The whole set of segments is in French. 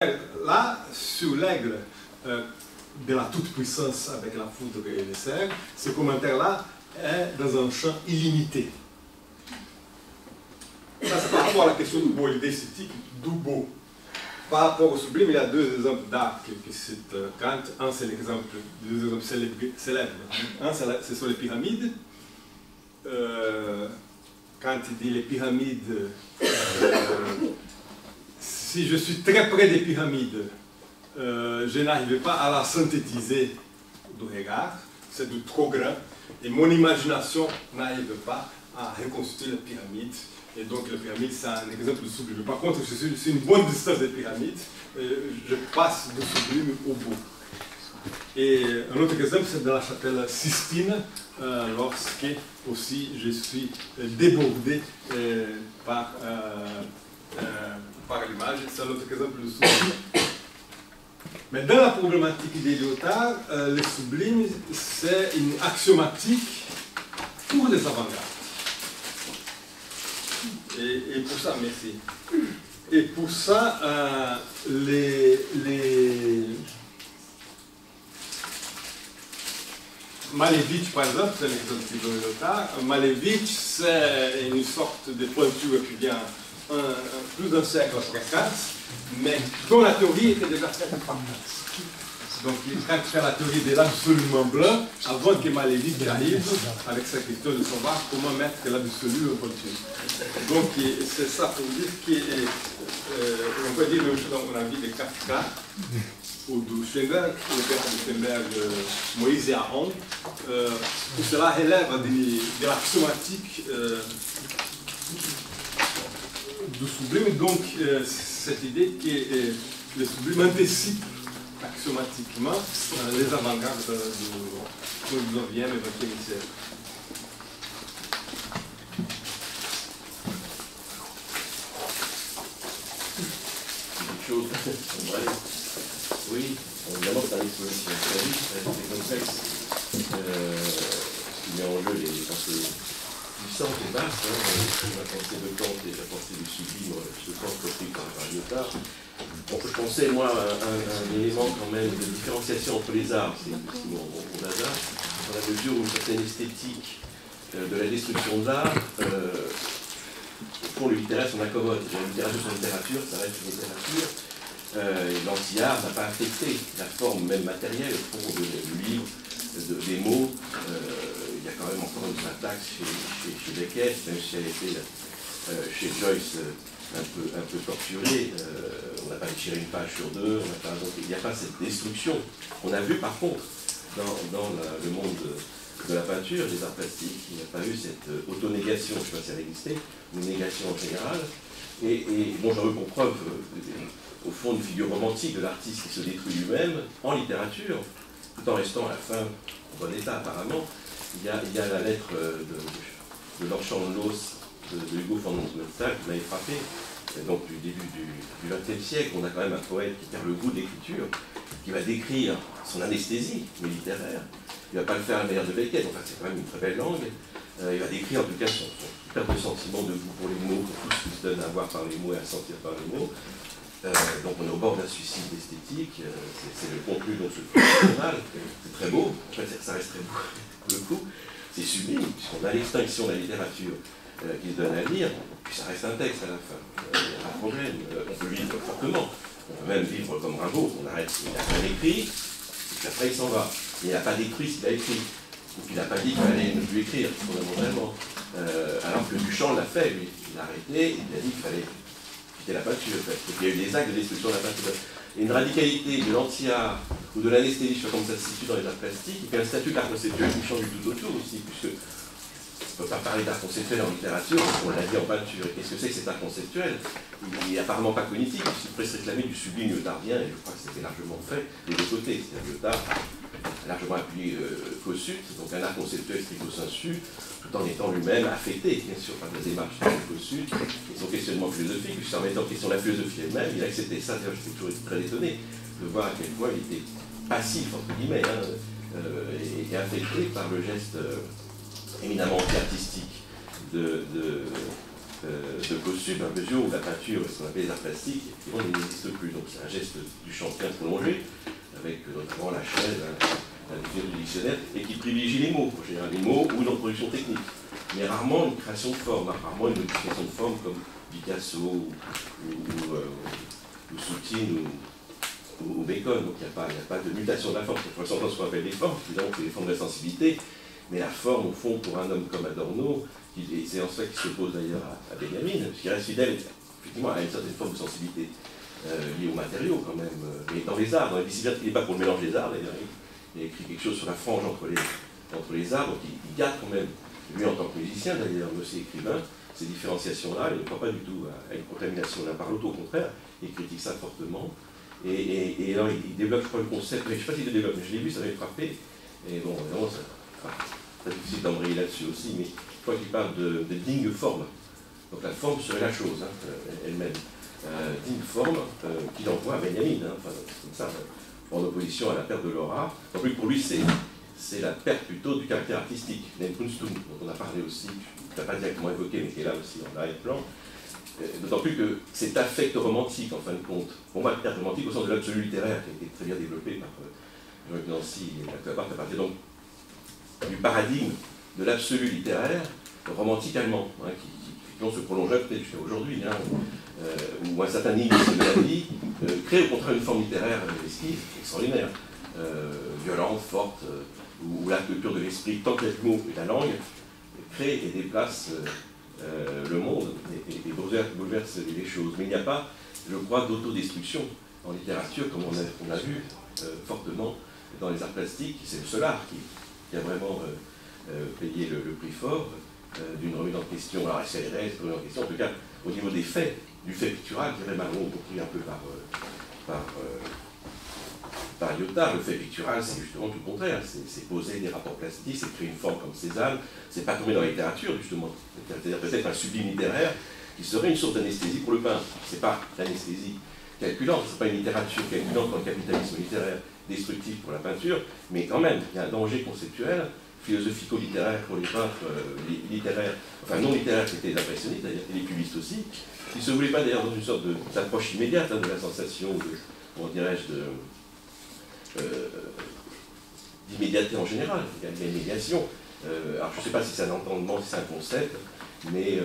Là, sur l'aigle de la toute-puissance avec la foudre et les cerfs, ce commentaire-là est dans un champ illimité. Ça, c'est par rapport à la question du beau et l'idécétique du beau. Par rapport au sublime, il y a deux exemples d'art que cite Kant. Un, c'est l'exemple, deux exemples célèbres. Un, ce sont les pyramides. Kant dit les pyramides. Si je suis très près des pyramides, je n'arrive pas à la synthétiser du regard, c'est du trop grand, et mon imagination n'arrive pas à reconstituer la pyramide. Et donc la pyramide, c'est un exemple de sublime. Par contre, je suis sur une bonne distance des pyramides, je passe du sublime au beau. Et un autre exemple, c'est dans la chapelle Sistine, lorsque aussi je suis débordé par l'image. C'est un autre exemple de sublime. Mais dans la problématique des Lyotard, le sublime, c'est une axiomatique pour les avant-gardes. Et pour ça, merci. Et pour ça, Malevich, par exemple, c'est l'exemple de Lyotard. Malevich, c'est une sorte de pointure qui vient plus d'un siècle après Kant, mais dont la théorie était déjà faite par Kant. Donc, Kant fait la théorie de l'absolument blanc avant que Malevich arrive avec sa question de savoir comment mettre l'absolu en pointure. Donc, c'est ça pour dire qu'on peut dire le même chose dans mon avis de Kafka ou de Schoenberg, le père de Schoenberg, Moïse et Aaron, où cela relève de l'axiomatique du sublime, donc cette idée que le sublime anticipe axiomatiquement les avant-gardes du 19e et 20e siècle. Oui, évidemment, c'est un exposition historique, c'est complexe. Ce qui met en jeu les pensées puissantes et basses, la pensée de Kant et la pensée du sublime, je pense repris par Lyotard. Bon, je pensais, moi, à un élément quand même de différenciation entre les arts, c'est mon hasard, dans la mesure où une certaine esthétique de la destruction de l'art, pour le littéraire, s'en accommode. La littérature, son littérature, ça reste une littérature. L'anti-art n'a pas affecté la forme même matérielle, au fond, du livre, des mots. Il y a quand même encore une syntaxe chez Beckett, même si elle était chez Joyce un peu torturée. On n'a pas déchiré une page sur deux, donc il n'y a pas cette destruction qu'on a vue par contre dans le monde de la peinture, des arts plastiques. Il n'y a pas eu cette autonégation, je ne sais pas si elle existait, une négation en général. Et bon, j'en veux pour preuve, au fond, une figure romantique de l'artiste qui se détruit lui-même en littérature, tout en restant à la fin en bon état apparemment. Il y a la lettre de Lorchamp de Hugo von Hofmannsthal qui m'avait frappé. Donc du début du XXe siècle, on a quand même un poète qui perd le goût de l'écriture, qui va décrire son anesthésie, mais littéraire. Il ne va pas le faire à la manière de Beckett, enfin c'est quand même une très belle langue. Il va décrire en tout cas son perte de sentiment de goût pour les mots, pour tout ce qui se donne à voir par les mots et à sentir par les mots. Donc on est au bord d'un suicide esthétique, c'est le contenu dont ce journal, c'est très beau, en fait ça reste très beau pour le coup, c'est sublime, puisqu'on a l'extinction de la littérature qui se donne à lire, puis ça reste un texte à la fin, il n'y a pas de problème, on peut vivre fortement, on peut même vivre comme Rimbaud, on arrête, il n'a pas écrit, et puis après il s'en va, il n'a pas détruit s'il a écrit, ou qu'il n'a pas dit qu'il fallait ne plus écrire, fondamentalement, alors que Duchamp l'a fait, lui, il a arrêté, il a dit qu'il fallait la peinture, en fait. Il y a eu des actes de destruction de la peinture. Et une radicalité de l'anti-art ou de l'anesthésie, je sais pas comment ça se situe dans les arts plastiques, et puis un statut d'art conceptuel qui change du tout autour aussi, puisque on ne peut pas parler d'art conceptuel en littérature, on l'a dit en peinture. Et qu'est-ce que c'est que cet art conceptuel? Il n'est apparemment pas cognitif, il pourrait se réclamer du sublime lyotardien, et je crois que c'était largement fait des deux côtés. C'est-à-dire Lyotard a largement appuyé Kossuth, donc un art conceptuel stricto sensu, tout en étant lui-même affecté, bien sûr, par des démarches de Kossuth, et son questionnement philosophique, puisqu'en mettant en question la philosophie elle-même, il a accepté ça. D'ailleurs, j'étais toujours très étonné de voir à quel point il était passif, entre guillemets, et affecté par le geste éminemment anti-artistique de de costume, à mesure où la peinture, ce qu'on appelle les arts plastiques, n'existe plus. Donc c'est un geste du chantier prolongé, avec notamment la chaise, la définition du dictionnaire, et qui privilégie les mots, en général les mots ou une reproduction technique. Mais rarement une création de forme, rarement une modification de forme comme Picasso ou Soutine ou Bacon. Donc il n'y a pas de mutation de la forme. Il faut s'entendre ce qu'on appelle les formes, évidemment c'est les formes de la sensibilité, mais la forme, au fond, pour un homme comme Adorno, et c'est en ça qu'il s'oppose d'ailleurs à Benjamin, parce qu'il reste fidèle effectivement à une certaine forme de sensibilité liée aux matériaux quand même, mais dans les arts, dans les disciplines, il n'est pas pour le mélange des arts d'ailleurs, il a écrit quelque chose sur la frange entre les arts, donc il garde quand même, lui en tant que musicien d'ailleurs, mais aussi écrivain, ces différenciations-là, il ne croit pas du tout à une contamination l'un par l'autre, au contraire, il critique ça fortement, et alors il développe, je crois, le concept, mais je ne sais pas s'il le développe, mais je l'ai vu, ça m'avait frappé, et bon, évidemment, c'est difficile d'embrayer là-dessus aussi, mais je crois qu'il parle de digne forme. Donc la forme serait la chose elle-même. Digne forme qu'il envoie à Benjamin, enfin, comme ça, en opposition à la perte de l'aura. En plus, pour lui, c'est la perte plutôt du caractère artistique, l'Enkunstung, dont on a parlé aussi, je ne l'ai pas directement évoqué, mais qui est là aussi en arrière-plan. D'autant plus que cet affect romantique, en fin de compte, pour moi, le romantique au sens de l'absolu littéraire, qui a été très bien développé par Jean-Luc Nancy et la Clapart, à partir donc du paradigme de l'absolu littéraire romantique allemand, qui se prolongerait peut-être jusqu'à aujourd'hui, où un certain nihilisme de la vie crée au contraire une forme littéraire esquive, extraordinaire, violente, forte, où la culture de l'esprit, tant que le mot et la langue, crée et déplace le monde et bouleverse les choses. Mais il n'y a pas, je crois, d'autodestruction en littérature, comme on a vu fortement dans les arts plastiques. C'est le seul art qui a vraiment payé le prix fort d'une remise en question. Alors, est-ce qu'elle est réelle, cette remise en question? En tout cas, au niveau des faits, du fait pictural, je dirais Malraux, compris un peu par Lyotard, le fait pictural, c'est justement tout le contraire. C'est poser des rapports plastiques, c'est créer une forme comme Cézanne, c'est pas tomber dans la littérature, justement. C'est-à-dire peut-être un sublime littéraire qui serait une source d'anesthésie pour le peintre. C'est pas l'anesthésie calculante, c'est pas une littérature calculante dans le capitalisme littéraire destructif pour la peinture, mais quand même, il y a un danger conceptuel, philosophico-littéraire pour les peintres littéraires, enfin non littéraires qui étaient les impressionnistes d'ailleurs, et les cubistes aussi, qui ne se voulaient pas d'ailleurs dans une sorte d'approche immédiate de la sensation, comment dirais-je, d'immédiateté en général. Il y a une médiation. Alors je ne sais pas si c'est un entendement, si c'est un concept, mais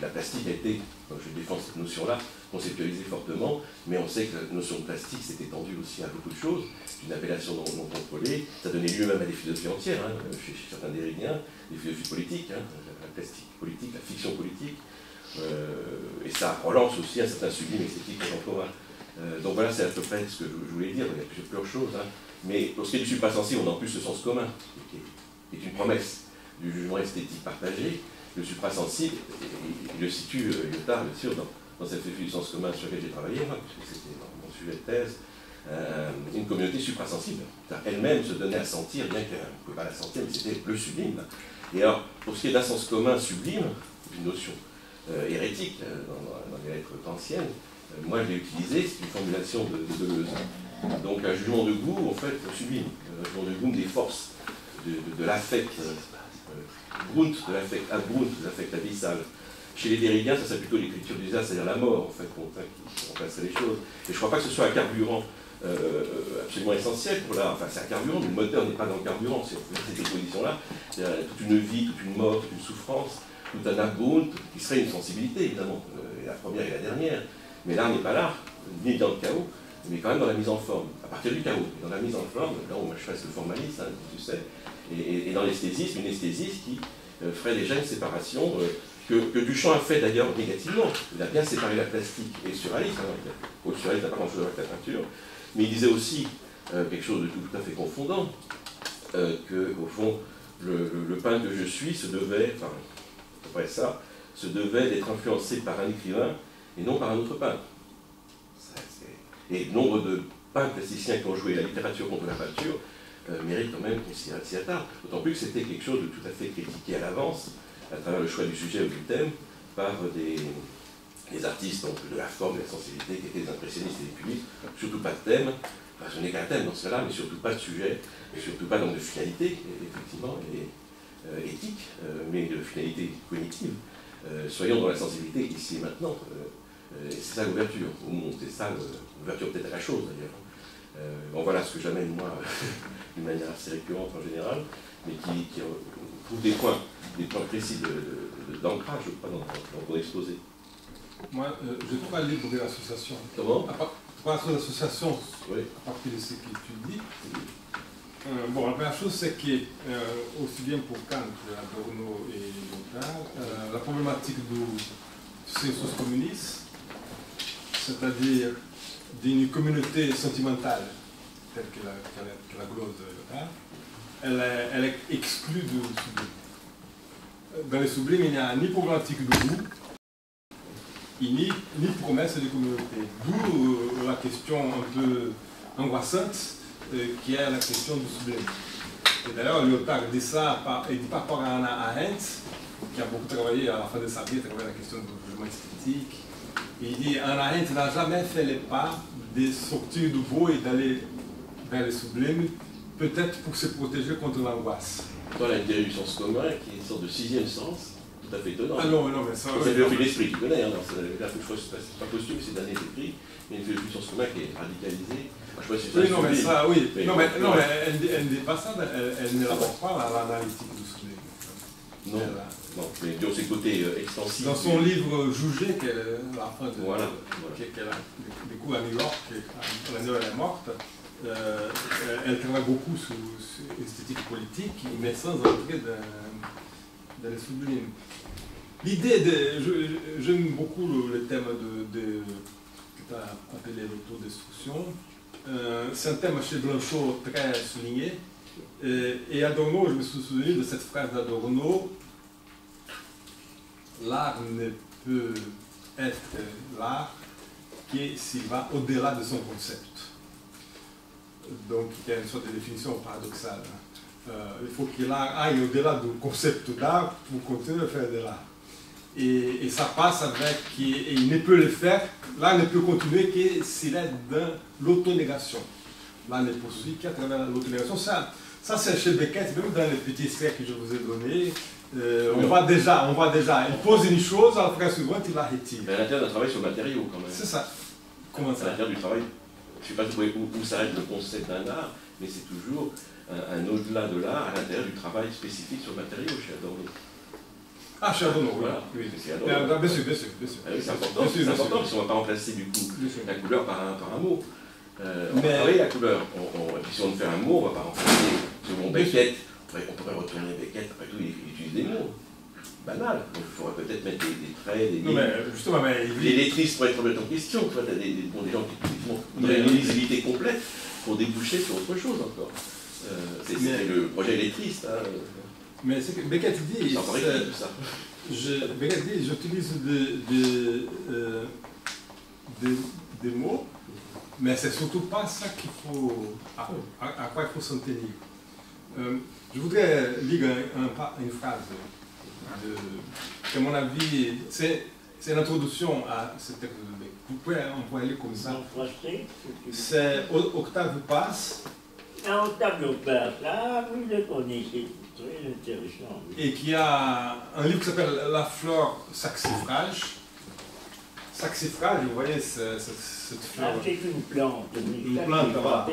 la plastique a été, je défends cette notion-là, conceptualisée fortement, mais on sait que la notion de plastique s'est étendue aussi à beaucoup de choses, une appellation non contrôlée, ça donnait lieu même à des philosophies entières, chez certains déridiens, des philosophies politiques, la plastique politique, la fiction politique, et ça relance aussi un certain sublime esthétique contemporain. Donc voilà, c'est à peu près ce que je voulais dire, il y a plusieurs choses, mais pour ce qui est du suprasensible, on a en plus ce sens commun, qui est une promesse du jugement esthétique partagé. Le suprasensible, il le situe, Lyotard, bien sûr, dans cette philosophie du sens commun sur laquelle j'ai travaillé, moi, puisque c'était mon sujet de thèse, une communauté suprasensible. Elle-même se donnait à sentir, bien qu'elle ne pouvait pas la sentir, mais c'était le sublime. Et alors, pour ce qui est d'un sens commun sublime, une notion hérétique dans les lettres kantiennes, moi je l'ai utilisé, c'est une formulation de Deleuze. Donc un jugement de goût, en fait, sublime. Un jugement de goût des forces, de l'affect. Brunt, de l'affect abrunt, de l'affect abyssal. Chez les Derridiens, ça c'est plutôt l'écriture d'usage, c'est-à-dire la mort, en fait, qui remplacerait les choses. Et je ne crois pas que ce soit un carburant absolument essentiel pour l'art. Enfin, c'est un carburant, mais le moteur n'est pas dans le carburant. Si on fait cette opposition-là, il y a toute une vie, toute une mort, toute une souffrance, tout un abrunt, qui serait une sensibilité, évidemment, la première et la dernière. Mais l'art n'est pas l'art, ni dans le chaos, mais quand même dans la mise en forme, à partir du chaos. Et dans la mise en forme, là où moi je fasse le formaliste, tu sais, et dans l'esthésisme, une esthésiste qui ferait déjà une séparation que Duchamp a fait d'ailleurs négativement. Il a bien séparé la plastique et le surréalisme. Le surréalisme n'a pas grand-chose avec la peinture, mais il disait aussi quelque chose de tout à fait confondant, qu'au fond, le peintre que je suis se devait, enfin, après ça, se devait d'être influencé par un écrivain et non par un autre peintre. Et nombre de peintres plasticiens qui ont joué la littérature contre la peinture méritent quand même qu'on s'y attarde. D'autant plus que c'était quelque chose de tout à fait critiqué à l'avance, à travers le choix du sujet ou du thème, par des artistes donc, de la forme, de la sensibilité, qui étaient des impressionnistes et des cubistes. Surtout pas de thème, enfin ce n'est qu'un thème dans ce cas-là, mais surtout pas de sujet, et surtout pas donc de finalité, effectivement, et éthique, mais de finalité cognitive. soyons dans la sensibilité ici et maintenant. C'est ça l'ouverture au monde, c'est ça l'ouverture peut-être à la chose d'ailleurs. Bon voilà ce que j'amène moi d'une manière assez récurrente en général, mais qui trouve des points précis d'ancrage, je crois, dans ton exposé. Moi, je crois libre de l'association. Comment? Trois associations, oui. À partir de ce que tu dis. Bon, la première chose, c'est que, aussi bien pour Kant, Adorno et Lyotard, la problématique du census communis, c'est-à-dire d'une communauté sentimentale, telle que la glose de Lyotard, elle est exclue du sublime. Dans le sublime, il n'y a ni problématique de goût, ni promesse de communauté. D'où la question un peu angoissante qui est la question du sublime. Et d'ailleurs, Lyotard dit ça par rapport à Hannah Arendt, qui a beaucoup travaillé à la fin de sa vie, à la question du jugement esthétique. Il dit Hannah Arendt n'a jamais fait les pas de sortir du beau et d'aller vers le sublime, peut-être pour se protéger contre l'angoisse. Toi, l'intérêt du sens commun, qui est une sorte de sixième sens, tout à fait étonnant. Ah non, mais ça... C'est le l'esprit, tu connais, hein, c'est pas posthume, c'est d'un écrit, mais une philosophie du sens commun qui est radicalisée. Moi, je sais pas si oui, non, mais ça, oui. Mais, non, mais elle ne dit pas ça, elle n'élabore pas l'analytique du sublime. Non, non, mais dans ses côtés extensifs. Dans son livre Juger, la fin de... Voilà. Qu'elle a découvert à New York, l'année où elle est morte, elle travaille beaucoup sur l'esthétique politique, mais sans entrer dans le sublime. L'idée de... J'aime beaucoup le thème que tu as appelé l'autodestruction. C'est un thème chez Blanchot très souligné. Et Adorno, je me suis souvenu de cette phrase d'Adorno: l'art ne peut être l'art que s'il va au-delà de son concept. Donc, il y a une sorte de définition paradoxale. Il faut que l'art aille au-delà du concept d'art pour continuer à faire de l'art. Et ça passe avec, et il ne peut le faire, l'art ne peut continuer que s'il est dans l'autonégation. L'art ne poursuit qu'à travers l'autonégation. Ça c'est chez Beckett, même dans les petits extraits que je vous ai donnés, on voit déjà, il pose une chose, à la phrase suivante, il la retire. Mais à l'intérieur d'un travail sur le matériau, quand même. C'est ça. Comment ça? À l'intérieur du travail, je ne sais pas où s'arrête le concept d'un art, mais c'est toujours un au-delà de l'art, à l'intérieur du travail spécifique sur le matériau chez Adorno. Ah, chez Adorno, voilà. Oui. C'est Adorno. Bien sûr. Ah oui, c'est important, parce qu'on ne va pas remplacer du coup la couleur par un mot. On va travailler la couleur. Et puis si on fait un mot, on ne va pas remplacer. Selon Beckett, on pourrait retourner Beckett, après tout, il utilise des mots. Banal. Donc il faudrait peut-être mettre des traits, des lignes. Mais justement, les lettristes pourraient être remettre en question. Tu vois, tu as des gens qui ont une lisibilité complète pour déboucher sur autre chose encore. C'est le projet lettriste. Hein. Mais c'est que Beckett dit... tout ça. Beckett dit, j'utilise des mots, mais c'est surtout pas ça qu'il faut, à quoi il faut s'en tenir. Je voudrais lire une phrase que, à mon avis, c'est une introduction à ce texte de Beckett. On pourrait lire comme ça. C'est Octave Paz. Octave Paz, là, vous le connaissez, très intéressant. Et qui a un livre qui s'appelle La flore saxifrage. Saxifrage, vous voyez cette fleur. C'est une plante. Une plante, voilà.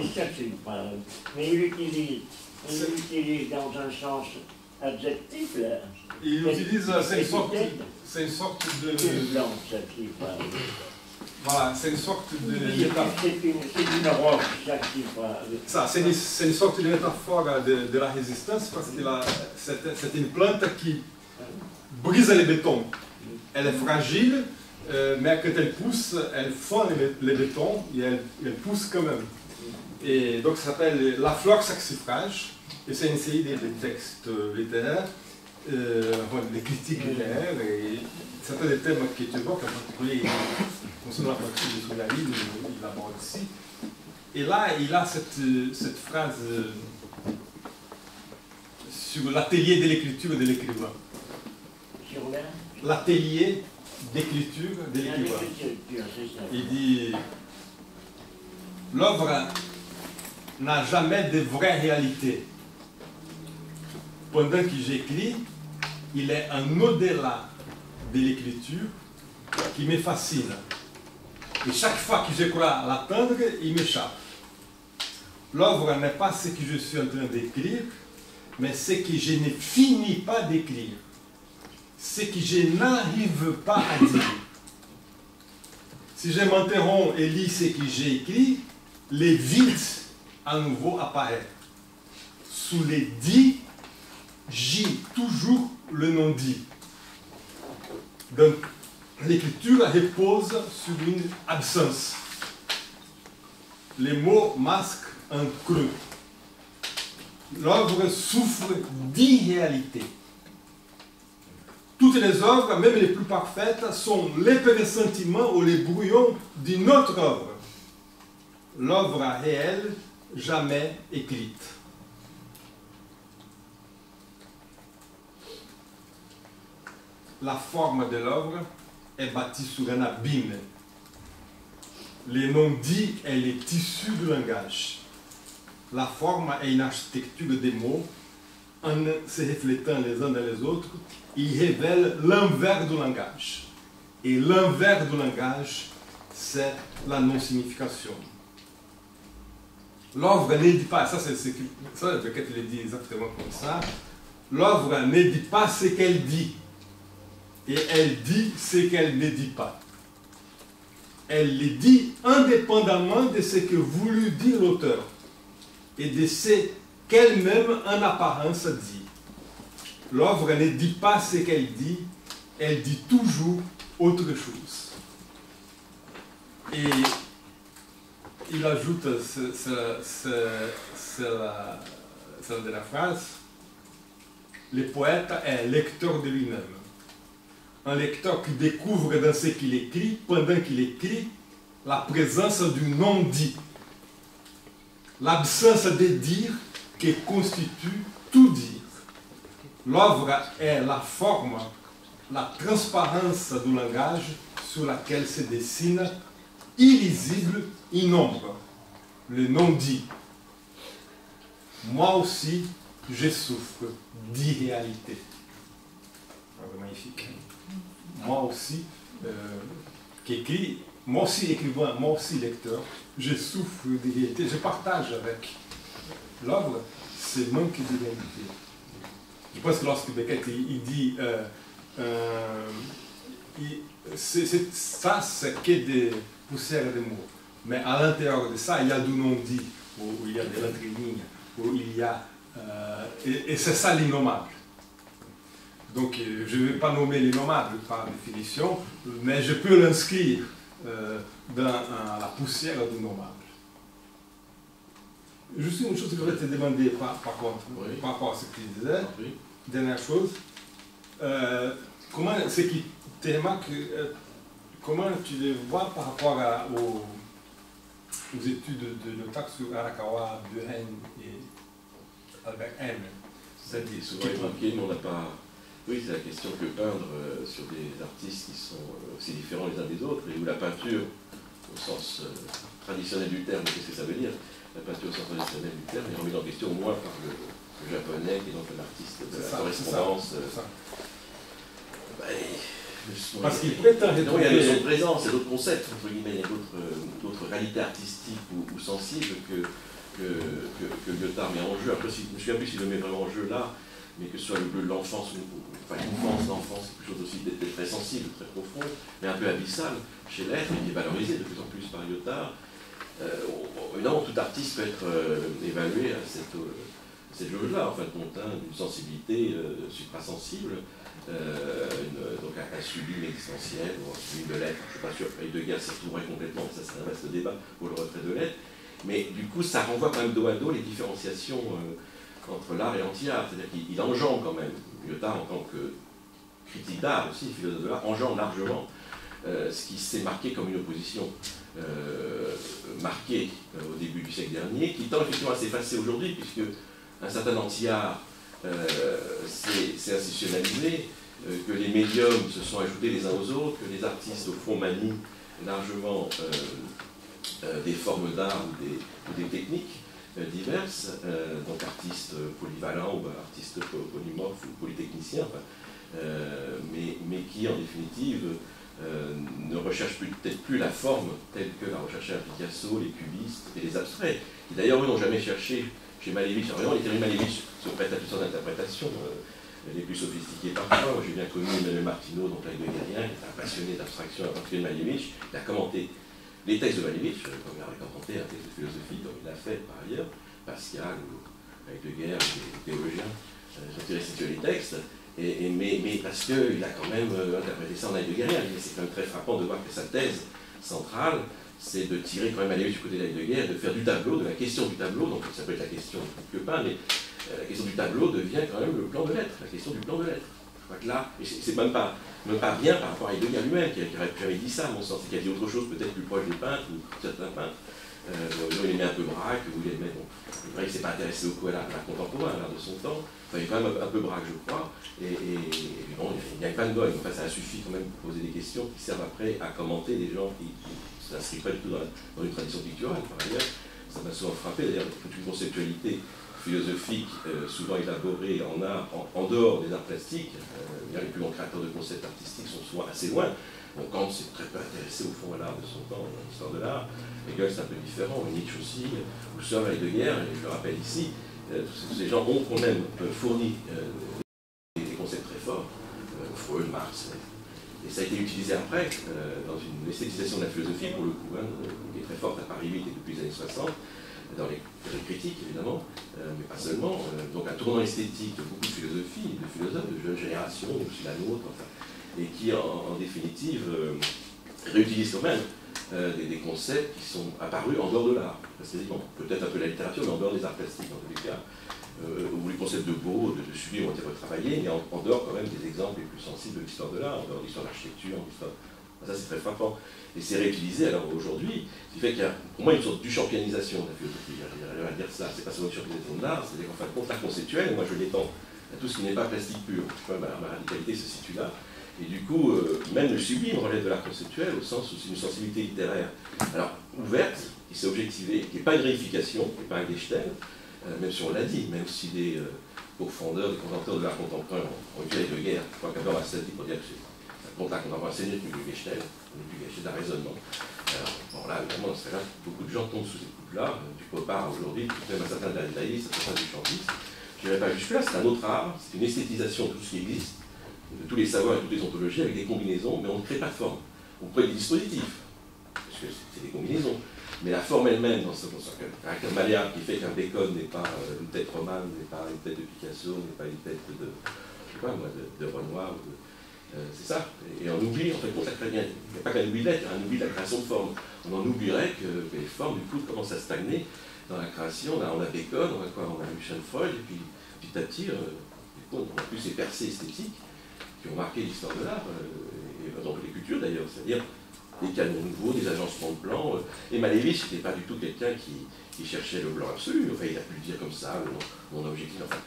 Mais il l'utilise dans un sens adjectif, là. Il utilise, c'est une sorte de... Une plante saxifrage. Voilà, c'est une sorte de... C'est une roche saxifrage. Ça, c'est une sorte de métaphore de la résistance, parce que c'est une plante qui brise les bétons. Elle est fragile, mais quand elle pousse, elle fend les bétons et elle pousse quand même. Et donc ça s'appelle La flore saxifrage, et c'est une série de textes littéraires, des critiques littéraires, et certains des thèmes qui évoquent, en particulier concernant la pratique de Soulari, il l'aborde ici. Et là, il a cette phrase sur l'atelier de l'écriture de l'écrivain. Sur l'atelier d'écriture de l'écrivain. Il dit « L'œuvre n'a jamais de vraie réalité. Pendant que j'écris, il est un au-delà de l'écriture qui me fascine. Et chaque fois que je crois l'atteindre, il m'échappe. L'œuvre n'est pas ce que je suis en train d'écrire, mais ce que je ne finis pas d'écrire. Ce que je n'arrive pas à dire. Si je m'interromps et lis ce que j'ai écrit, les vides à nouveau apparaissent. Sous les dits, j'ai toujours le non-dit. Donc, l'écriture repose sur une absence. Les mots masquent un creux. L'œuvre souffre d'irréalité. Toutes les œuvres, même les plus parfaites, sont les pressentiments ou les brouillons d'une autre œuvre. L'œuvre réelle, jamais écrite. La forme de l'œuvre est bâtie sur un abîme. Les non-dits est le tissu du langage. La forme est une architecture des mots, en se reflétant les uns dans les autres, ils révèlent l'envers du langage. Et l'envers du langage, c'est la non-signification. L'œuvre ne dit pas, ça peut-être le dit exactement comme ça, l'œuvre ne dit pas ce qu'elle dit, et elle dit ce qu'elle ne dit pas. Elle le dit indépendamment de ce que voulut dire l'auteur, et de ce qu'elle-même en apparence dit. L'œuvre ne dit pas ce qu'elle dit, elle dit toujours autre chose. Et il ajoute celle de la phrase, le poète est un lecteur de lui-même. Un lecteur qui découvre dans ce qu'il écrit, pendant qu'il écrit, la présence du non-dit. L'absence de dire qui constitue tout dire. L'œuvre est la forme, la transparence du langage sur laquelle se dessine, illisible, une ombre, le non-dit. Moi aussi, je souffre d'irréalité. Magnifique. Moi aussi, moi aussi écrivain, moi aussi lecteur, je souffre d'irréalité. Je partage avec l'œuvre ce manque de réalité. Je pense que lorsque Beckett il dit ça, c'est que des poussières de mots. Mais à l'intérieur de ça, il y a du non-dit, où il y a de l'entre-ligne, où il y a. Et c'est ça l'innommable. Donc, je ne vais pas nommer l'innommable par définition, mais je peux l'inscrire dans la poussière du nommable. Juste une chose que je voudrais te demander par contre, oui, par rapport à ce que tu disais. Oui. Dernière chose. Comment tu les vois par rapport aux études de Notak sur Arakawa, Buren et Albert M. C'est souvent évoqué, mais on n'a pas... Oui, c'est la question que peindre sur des artistes qui sont aussi différents les uns des autres, et où la peinture, au sens traditionnel du terme, qu'est-ce que ça veut dire? La peinture au sens traditionnel du terme est remise en question au moins par le japonais, qui est donc un artiste de la correspondance. Parce qu'il prétend il y a d'autres présences, il y a d'autres concepts, entre guillemets, il y a d'autres réalités artistiques ou sensibles que Lyotard met en jeu. Après, je me souviens plus s'il le met vraiment en jeu là, mais que ce soit l'enfance, enfin l'enfance, quelque chose aussi de très sensible, très profond, mais un peu abyssal chez l'être, et qui est valorisé de plus en plus par Lyotard. Évidemment, tout artiste peut être évalué à cette jauge-là, en fin de compte, d'une sensibilité suprasensible, donc un sublime existentiel, ou un sublime de l'être. Je ne suis pas sûr que Heidegger s'y retrouverait complètement, ça c'est un vaste débat pour le retrait de l'être, mais du coup, ça renvoie quand même dos à dos les différenciations entre l'art et l'anti-art, c'est-à-dire qu'il engendre quand même, Lyotard en tant que critique d'art aussi, philosophe de l'art, engendre largement ce qui s'est marqué comme une opposition marquée au début du siècle dernier, qui tend effectivement à s'effacer aujourd'hui, puisque un certain anti-art s'est institutionnalisé, que les médiums se sont ajoutés les uns aux autres, que les artistes au fond manient largement des formes d'art ou des techniques diverses, donc artistes polyvalents ou artistes polymorphes ou polytechniciens. Enfin, mais qui, en définitive, ne recherche peut-être plus la forme telle que l'a recherché Picasso, les cubistes et les abstraits, qui d'ailleurs, eux, n'ont jamais cherché chez Malevich. Alors, les théories de Malevich se prêtent à toutes sortes d'interprétations, les plus sophistiquées parfois. Moi, j'ai bien connu Emmanuel Martineau, donc Heideggerien, qui est un passionné d'abstraction à partir de Malevich. Il a commenté les textes de Malevich, comme il a commenté un texte de philosophie, comme il l'a fait par ailleurs, Pascal ou Heidegger, les théologiens, ont tiré les textes. Mais parce qu'il a quand même interprété ça en heideggerien. C'est quand même très frappant de voir que sa thèse centrale, c'est de tirer quand même Malevich du côté d'Heidegger, de faire du tableau, de la question du tableau, donc ça peut être la question de Quepin, mais la question du tableau devient quand même le plan de l'être, la question du plan de l'être. Je crois que là, et c'est même pas bien par rapport à Heidegger lui-même, qui n'aurait jamais dit ça, à mon sens, et qui a dit autre chose peut-être plus proche des peintres ou certains peintres. Il aimait un peu Braque, ou il aimait, bon, c'est vrai qu'il ne s'est pas intéressé beaucoup à l'art contemporain, à l'art de son temps. Enfin, il est quand même un peu Braque, je crois. Et bon, il y a Van Gogh, enfin, ça suffit quand même pour poser des questions qui servent après à commenter des gens qui ne s'inscrivent pas du tout dans une tradition picturale, par ailleurs. Ça m'a souvent frappé, d'ailleurs, toute une conceptualité philosophique, souvent élaborée en art, en dehors des arts plastiques. Les plus grands créateurs de concepts artistiques sont souvent assez loin. Donc Kant s'est très peu intéressé au fond à l'art de son temps, à l'histoire de l'art. Hegel c'est un peu différent, Nietzsche aussi, Husserl, Heidegger, et je le rappelle ici, ces gens ont quand même fourni des concepts très forts, Freud, Marx, et ça a été utilisé après dans une esthétisation de la philosophie, pour le coup, qui est très forte à Paris 8 et depuis les années 60, dans les critiques évidemment, mais pas seulement, donc un tournant esthétique de beaucoup de philosophie, de philosophes, de jeunes générations, aussi la nôtre, enfin, et qui en définitive réutilisent quand même des concepts qui sont apparus en dehors de l'art. C'est-à-dire peut-être un peu la littérature, mais en dehors des arts plastiques en tous les cas, où les concepts de beau, de sublime ont été retravaillés, mais en dehors quand même des exemples les plus sensibles de l'histoire de l'art, en dehors de l'histoire de l'architecture, ça c'est très frappant. Et c'est réutilisé alors aujourd'hui, ce qui fait qu'il y a pour moi une sorte de champianisation de la philosophie, j'arrive à dire ça, c'est pas seulement une champianisation de l'art, c'est-à-dire qu'en fin de compte, l'art conceptuel, moi je l'étends à tout ce qui n'est pas plastique pur. Ma radicalité se situe là. Et du coup, même le sublime relève de l'art conceptuel, au sens où c'est une sensibilité littéraire, alors ouverte, qui s'est objectivée, qui n'est pas une réification, qui n'est pas un Gestell, même si on l'a dit, même si des profondeurs, des contempteurs de l'art contemporain ont utilisé de guerre, je crois qu'abord ça dit pour dire que ça compte l'art contemporain, c'est mieux que le Gestell, du Gestell d'un raisonnement. Alors, bon là, évidemment, dans ce cas-là, beaucoup de gens tombent sous cette coupe-là, du pop art aujourd'hui, même un certain dadaïsme, un certain duchampisme. Je n'irai pas jusque-là, c'est un autre art, c'est une esthétisation de tout ce qui existe, de tous les savoirs et toutes les ontologies avec des combinaisons, mais on ne crée pas de forme. On crée des dispositifs, parce que c'est des combinaisons. Mais la forme elle-même, dans ce caractère malléable qui fait qu'un Bacon n'est pas une tête romane, n'est pas une tête de Picasso, n'est pas une tête de, je sais pas moi, de Renoir, c'est ça. Et on oublie, en fait, on très bien, il n'y a pas qu'un oubli de l'être, il y a un oubli de la création de forme. On en oublierait que les formes, du coup, commencent à stagner dans la création. On a Bacon, on a quoi? On a Lucian Freud, et puis petit à petit, on a plus ces percées esthétiques qui ont marqué l'histoire de l'art, et dans toutes les cultures d'ailleurs, c'est-à-dire des canons nouveaux, des agencements de plans. Et Malevich n'était pas du tout quelqu'un qui cherchait le blanc absolu, enfin il a pu le dire comme ça, mon objectif, enfin,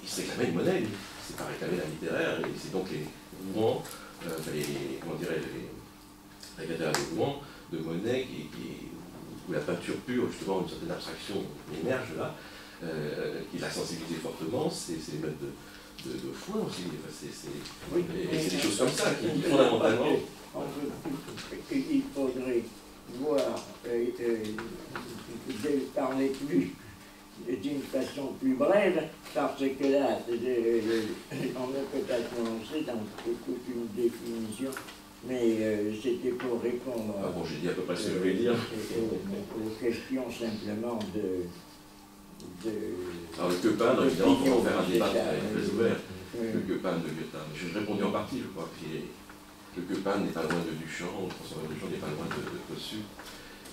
il se réclamait une monnaie, lui. Il ne s'est pas réclamé la littéraire, et c'est donc les mouvements, comment dirais les cathédrales de Rouen, de Monet, où la peinture pure, justement, une certaine abstraction émerge là, qui l'a sensibilisé fortement, c'est les maîtres de foin aussi, et c'est des choses comme ça qui fondamentalement... Il faudrait voir, parler plus d'une façon plus brève, parce que là, on a peut-être lancé dans toute une définition, mais c'était pour répondre bon, j'ai dit à peu près ce que je voulais dire. aux questions simplement de... Alors le Quepin, évidemment, pour en faire un débat très ouvert, le Quepin de Goethe. J'ai répondu en partie, je crois, que le Quepin n'est pas loin de Duchamp, le transformateur de Duchamp n'est pas loin de Kossuth.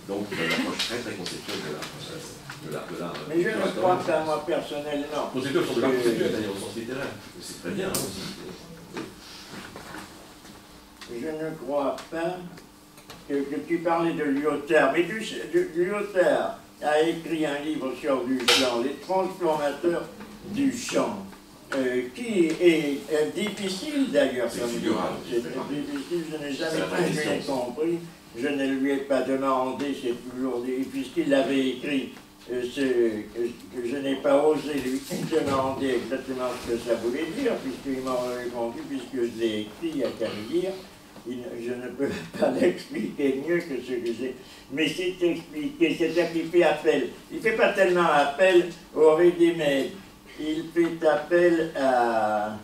Donc il a une approche très très conceptuelle de l'art. Mais je ne crois pas, moi personnellement. Conceptuels sont de l'art conceptuel, d'ailleurs, au sens littéraire. C'est très bien aussi. Je ne crois pas que tu parlais de Lyotard, mais Lyotard a écrit un livre sur Duchamp, Les transformateurs du champ, qui est difficile d'ailleurs. C'est difficile, je n'ai jamais très bien compris, je ne lui ai pas demandé, c'est toujours dit, puisqu'il l'avait écrit que je n'ai pas osé lui demander exactement ce que ça voulait dire, puisqu'il m'a répondu, puisque je l'ai écrit, il n'y a qu'à le dire. Je ne peux pas l'expliquer mieux que ce que j'ai. Mais c'est expliqué, c'est-à-dire qu'il fait appel. Il ne fait pas tellement appel au ready-made. Il fait appel à,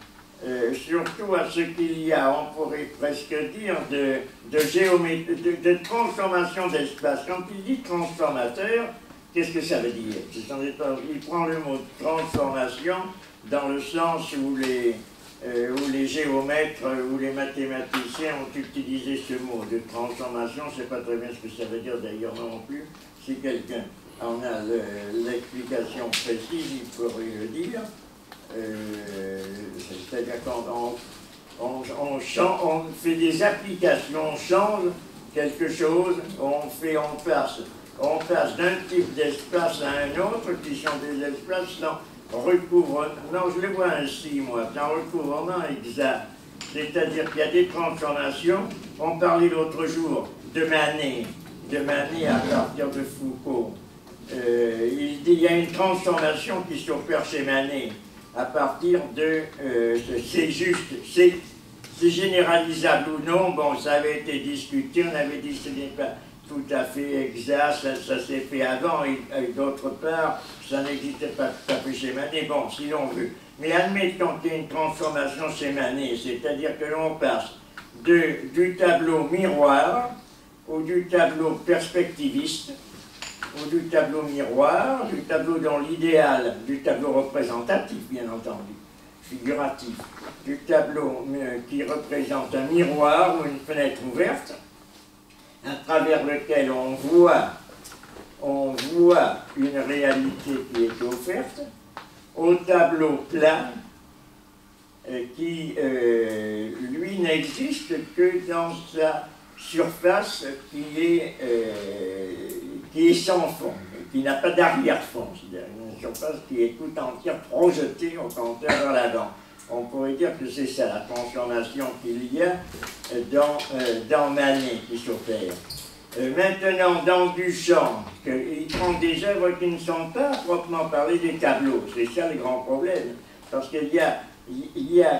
surtout à ce qu'il y a, on pourrait presque dire, de géométrie, de transformation d'espace. Quand il dit transformateur, qu'est-ce que ça veut dire? Il prend le mot transformation dans le sens où les géomètres ou les mathématiciens ont utilisé ce mot de transformation. Je ne sais pas très bien ce que ça veut dire d'ailleurs non plus. Si quelqu'un en a l'explication précise, il pourrait le dire. C'est-à-dire qu'on fait des applications, on change quelque chose, on passe d'un type d'espace à un autre, qui sont des espaces non, je le vois ainsi, moi, dans recouvrement exact. C'est-à-dire qu'il y a des transformations. On parlait l'autre jour de Manet à partir de Foucault. Il y a une transformation qui s'opère chez Manet à partir de... c'est juste, c'est généralisable ou non, bon, ça avait été discuté, on avait dit que ce n'est pas tout à fait exact, ça s'est fait avant, et d'autre part, ça n'existait pas tout à fait chez Manet, bon, si l'on veut. Mais admettons qu'il y a une transformation chez Manet, c'est-à-dire que l'on passe du tableau miroir ou du tableau perspectiviste, ou du tableau miroir, du tableau dans l'idéal, du tableau représentatif, bien entendu, figuratif, du tableau qui représente un miroir ou une fenêtre ouverte, à travers lequel on voit une réalité qui est offerte, au tableau plat, qui, lui, n'existe que dans sa surface qui est sans fond, qui n'a pas d'arrière-fond, c'est-à-dire une surface qui est tout entière projetée au contraire vers l'avant. On pourrait dire que c'est ça la transformation qu'il y a dans Manet qui s'opère. Maintenant, dans Duchamp, il prend des œuvres qui ne sont pas proprement parlé des tableaux. C'est ça le grand problème. Parce qu'il y a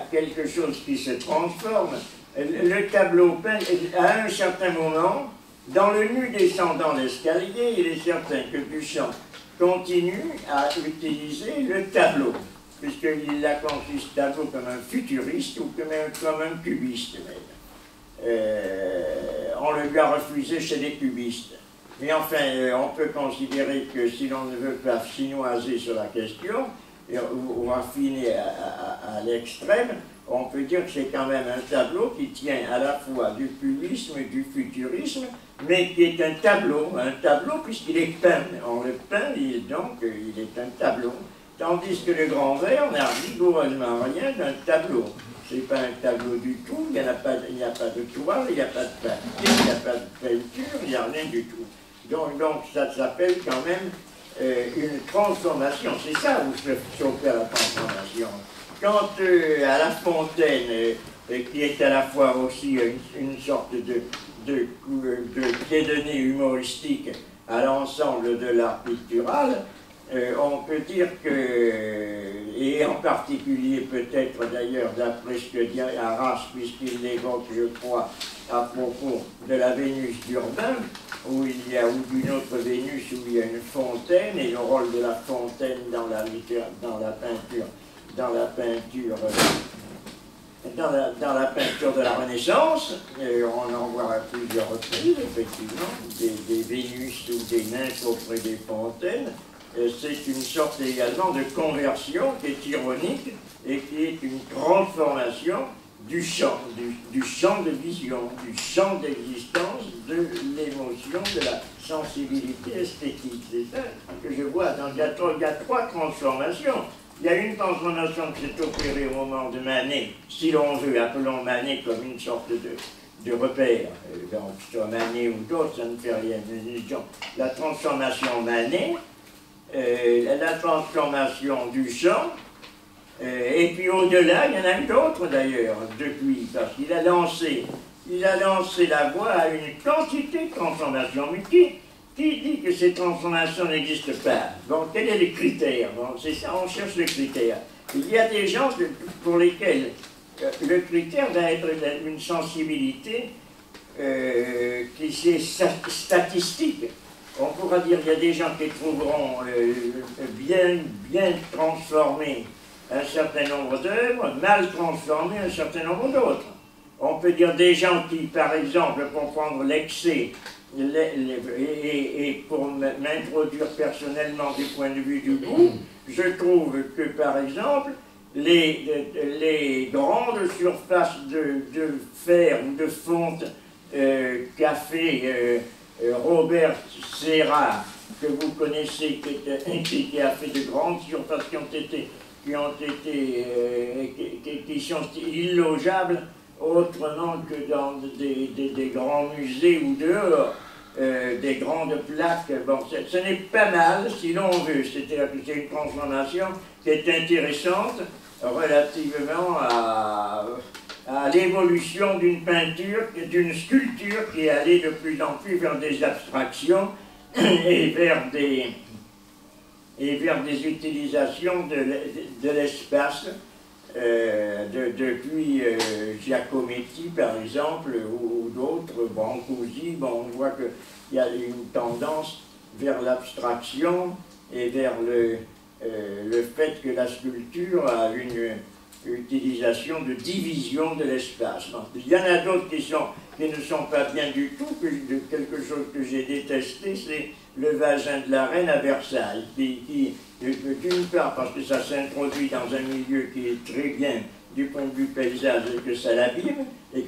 quelque chose qui se transforme. Le tableau peint, à un certain moment, dans le nu descendant l'escalier, il est certain que Duchamp continue à utiliser le tableau, puisqu'il a conçu ce tableau comme un futuriste ou comme un cubiste même. On le lui a refusé chez les cubistes. Mais enfin, on peut considérer que si l'on ne veut pas chinoiser sur la question, ou affiner à l'extrême, on peut dire que c'est quand même un tableau qui tient à la fois du cubisme et du futurisme, mais qui est un tableau puisqu'il est peint. On le peint, donc il est un tableau. Tandis que le grand verre n'a rigoureusement rien d'un tableau. C'est pas un tableau du tout, il n'y a pas de toile, il n'y a pas de papier, il n'y a pas de peinture, il n'y a rien du tout. Donc ça s'appelle quand même une transformation. C'est ça où s'opère la transformation. Quant à La Fontaine, qui est à la fois aussi une sorte de pied de nez humoristique à l'ensemble de l'art pictural, on peut dire que, et en particulier peut-être d'ailleurs d'après ce que dit Arras, puisqu'il l'évoque, je crois, à propos de la Vénus d'Urbain, ou d'une autre Vénus où il y a une fontaine, et le rôle de la fontaine dans la peinture de la Renaissance, on en voit à plusieurs reprises, effectivement, des Vénus ou des nymphes auprès des fontaines. C'est une sorte également de conversion qui est ironique et qui est une transformation du champ de vision, du champ d'existence, de l'émotion, de la sensibilité esthétique. C'est ça que je vois. Donc, il y a trois transformations. Il y a une transformation qui s'est opérée au moment de Manet, si l'on veut, appelons Manet comme une sorte de repère. Donc, soit Manet ou d'autres, ça ne fait rien. La transformation Manet, la transformation Duchamp, et puis au-delà, il y en a eu d'autres d'ailleurs, depuis, parce qu'il a lancé la voie à une quantité de transformations, mais Qui dit que ces transformations n'existent pas? Bon, quels sont les critères? Bon, c'est ça, on cherche le critère. Il y a des gens pour lesquels le critère va être une sensibilité qui est statistique. On pourra dire qu'il y a des gens qui trouveront bien transformés un certain nombre d'œuvres, mal transformés un certain nombre d'autres. On peut dire des gens qui, par exemple, pour prendre l'excès, et pour m'introduire personnellement du point de vue du goût, je trouve que, par exemple, les grandes surfaces de fer ou de fonte café Robert Serra, que vous connaissez, qui a fait de grandes surfaces qui sont illogeables autrement que dans des grands musées ou dehors, des grandes plaques. Bon, ce n'est pas mal si l'on veut. C'est une transformation qui est intéressante relativement à l'évolution d'une peinture, d'une sculpture qui est allée de plus en plus vers des abstractions et vers des utilisations de l'espace, depuis Giacometti par exemple, ou d'autres, Brancusi. Bon, on voit qu'il y a une tendance vers l'abstraction et vers le fait que la sculpture a une utilisation de division de l'espace. Il y en a d'autres qui ne sont pas bien du tout. Quelque chose que j'ai détesté, c'est le vagin de la reine à Versailles, qui d'une part parce que ça s'introduit dans un milieu qui est très bien du point de vue paysage et que ça l'abîme, et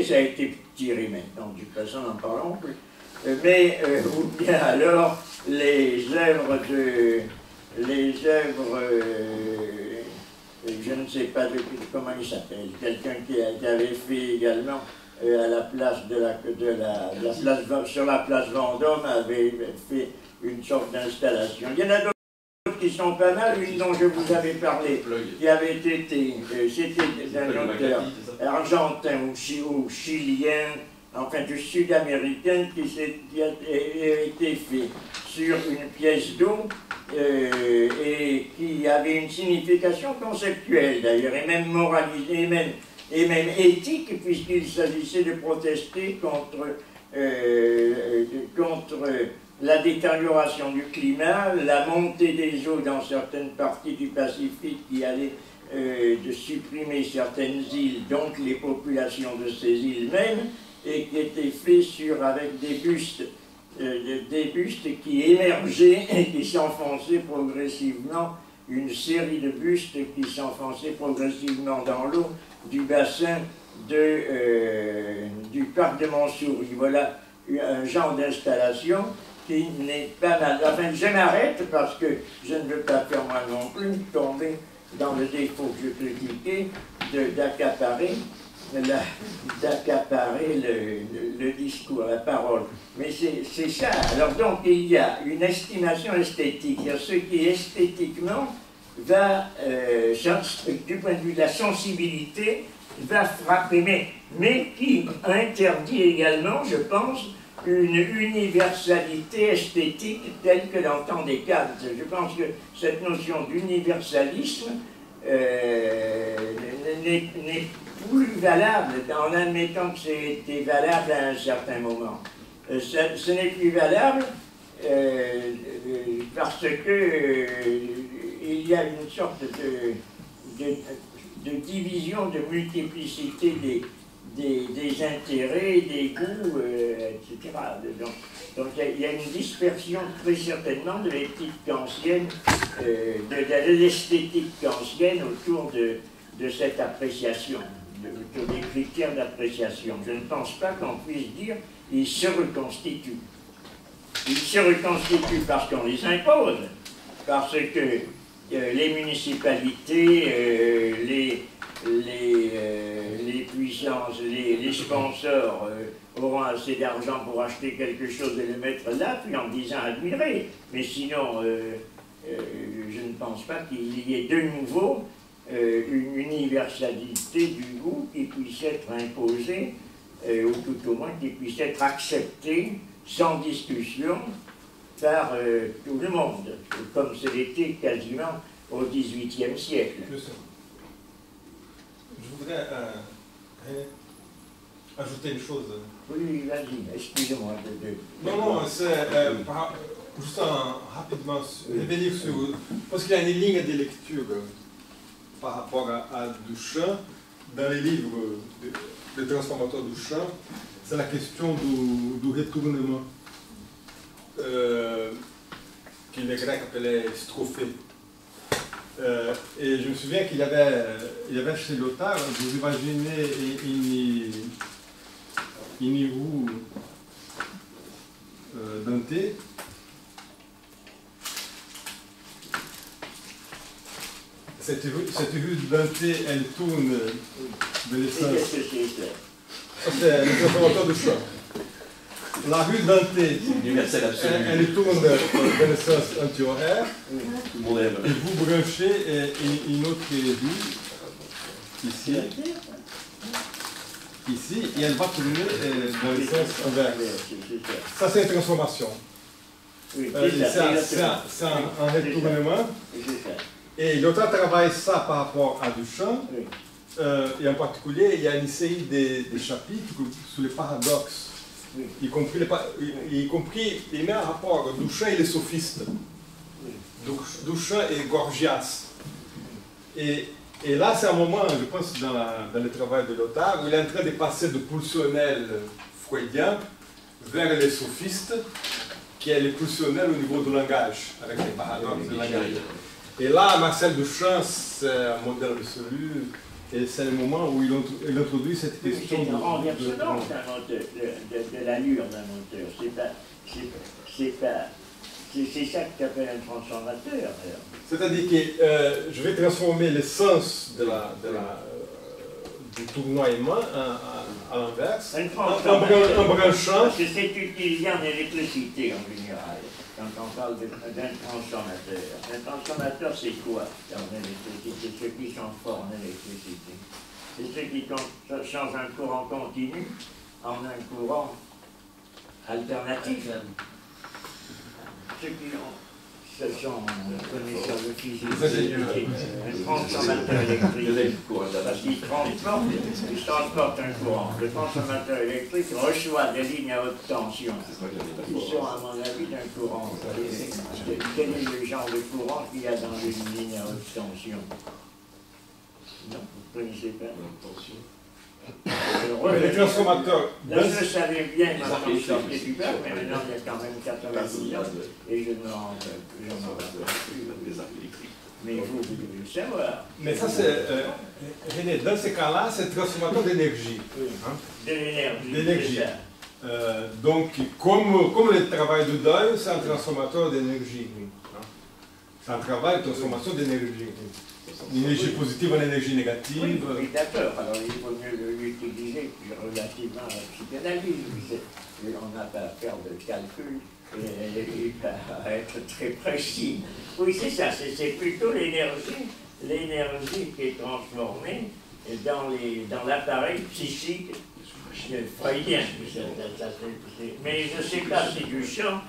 ça a été tiré maintenant, du passant n'en parlons plus. Mais, ou bien alors, les œuvres, je ne sais pas comment il s'appelle, quelqu'un qui avait fait également à la place sur la place Vendôme, avait fait une sorte d'installation. Il y en a d'autres qui sont pas mal, une dont je vous avais parlé, qui avait été, c'était un auteur argentin ou chilien, enfin du sud-américain, qui a été fait sur une pièce d'eau et qui avait une signification conceptuelle d'ailleurs, et même moralisée, et même éthique, puisqu'il s'agissait de protester contre la détérioration du climat, la montée des eaux dans certaines parties du Pacifique qui allait de supprimer certaines îles, donc les populations de ces îles mêmes, et qui étaient faits avec des bustes qui émergeaient et qui s'enfonçaient progressivement, une série de bustes qui s'enfonçaient progressivement dans l'eau du bassin du parc de Montsouris. Voilà un genre d'installation qui n'est pas mal. Enfin, je m'arrête parce que je ne veux pas faire moi non plus tomber dans le défaut que je critiquais d'accaparer le discours, la parole. Mais c'est ça. Alors donc, il y a une estimation esthétique. Il y a ce qui esthétiquement va, du point de vue de la sensibilité, va frapper, mais qui interdit également, je pense, une universalité esthétique telle que l'entend Descartes. Je pense que cette notion d'universalisme n'est plus valable, en admettant que c'était valable à un certain moment. Ce n'est plus valable parce que il y a une sorte de division, de multiplicité des intérêts, des goûts, etc. Donc il y a une dispersion très certainement de l'éthique kantienne, de l'esthétique kantienne autour de cette appréciation, autour des critères d'appréciation. Je ne pense pas qu'on puisse dire qu'ils se reconstituent. Ils se reconstituent parce qu'on les impose, parce que les municipalités, les puissances, les sponsors auront assez d'argent pour acheter quelque chose et le mettre là, puis en disant admirer. Mais sinon, je ne pense pas qu'il y ait de nouveau une universalité du goût qui puisse être imposée, ou tout au moins qui puisse être acceptée sans discussion par tout le monde, comme ce l'était quasiment au XVIIIe siècle. Je voudrais ajouter une chose. Oui, vas-y, excusez-moi Non, non, c'est juste rapidement revenir sur... Parce qu'il y a une ligne de lecture par rapport à Duchamp, dans les livres de transformateurs Duchamp, c'est la question du retournement, que les Grecs appelaient strophée. Et je me souviens qu'il y avait chez Lyotard, vous imaginez une roue dentée. Cette rue dentée, elle tourne de l'essence. qu'est-ce que c'est ça? Ça, c'est le transformateur de choix. La rue dentée, Universel absolu. elle tourne de l'essence antihoraire. Tout le monde aime. Et vous branchez une autre rue, ici, et elle va tourner dans le sens inverse. Ça, c'est une transformation. Oui, C'est un retournement. Et Lyotard travaille ça par rapport à Duchamp. Oui. Et en particulier, il y a une série de chapitres sur les paradoxes. Oui. Y compris, il met un rapport Duchamp et les sophistes. Duchamp et Gorgias. Et là, c'est un moment, je pense, dans le travail de Lyotard, où il est en train de passer de pulsionnel freudien vers les sophistes, qui est le pulsionnel au niveau du langage, avec les paradoxes du langage. Et là, Marcel Duchamp, c'est un modèle absolu, et c'est le moment où il introduit cette question C'est un renversement de l'allure d'un moteur. C'est ça que tu appelles un transformateur. C'est-à-dire que je vais transformer l'essence du tournoiement à l'inverse, en branchant. Parce que c'est utilisé en électricité en général, quand on parle d'un transformateur. Un transformateur, c'est quoi en électricité? C'est ceux qui sont forts en électricité. C'est ceux qui changent un courant continu en un courant alternatif. Ceux qui ont, ce sont connaisseurs de physique, un transformateur électrique, parce qu'ils transportent un courant. Le transformateur électrique reçoit des lignes à haute tension, qui sont, à mon avis, d'un courant. Quel est le genre de courant qu'il y a dans les lignes à haute tension? Non, vous ne connaissez pas? Les transformateurs. Là, je savais bien maintenant que je sortais du bac, mais maintenant il y a quand même 90 ans et je ne me rends pas plus. Mais vous devez le savoir. Mais ça, c'est. René, dans ces cas-là, c'est un transformateur d'énergie. Hein? De l'énergie. D'énergie. Donc, comme le travail de deuil, c'est un transformateur d'énergie. Hein? C'est un travail de transformation d'énergie. L'énergie positive en énergie négative. Oui, d'accord. Alors il faut mieux l'utiliser relativement à la psychanalyse. On n'a pas à faire de calcul et à être très précis. Oui, c'est ça. C'est plutôt l'énergie qui est transformée dans l'appareil psychique freudien. Mais je ne sais pas si Duchamp,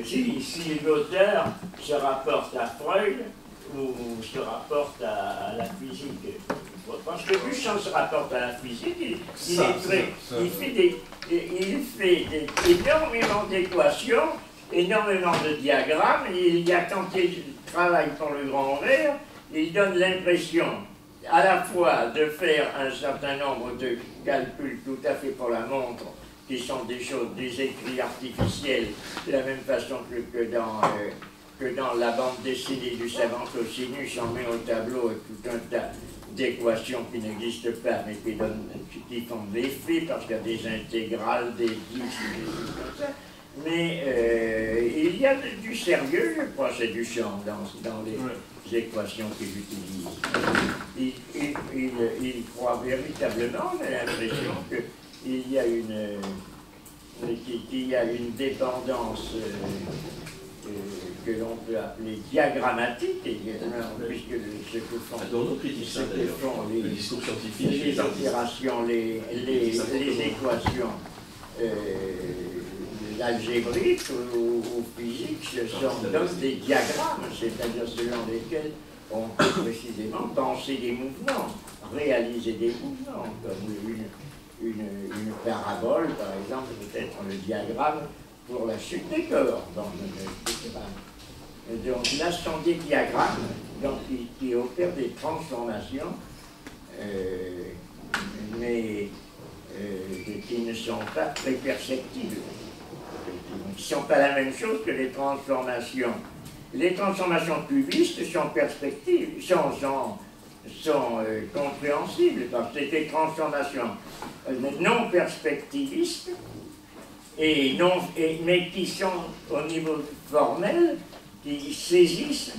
si l'auteur se rapporte à Freud, ou se rapporte à la physique. Parce que Duchamp se rapporte à la physique, il fait énormément d'équations, énormément de diagrammes, quand il travaille pour le grand verre, il donne l'impression à la fois de faire un certain nombre de calculs tout à fait pour la montre, qui sont des écrits artificiels, de la même façon que dans la bande dessinée du savant Cosinus, on met au tableau tout un tas d'équations qui n'existent pas, mais qui font de l'effet, parce qu'il y a des intégrales, des disques, des choses comme ça. Mais il y a du sérieux, je crois, c'est Duchamp dans les équations qu'il utilise. Il croit véritablement, on a l'impression qu'il y a une dépendance que l'on peut appeler diagrammatique, puisque ce que font le discours scientifique, les opérations, les équations, algébriques ou physiques, ce sont donc des diagrammes, c'est-à-dire selon lesquels on peut précisément penser des mouvements, réaliser des mouvements, comme une parabole, par exemple, peut-être le diagramme pour la chute des corps. Donc là, ce sont des diagrammes donc, qui opèrent des transformations, mais qui ne sont pas très perceptibles, qui ne sont pas la même chose que les transformations. Les transformations cubistes sont perspectives, sont compréhensibles, parce que c'est des transformations non perspectivistes, mais qui sont au niveau formel, qui saisissent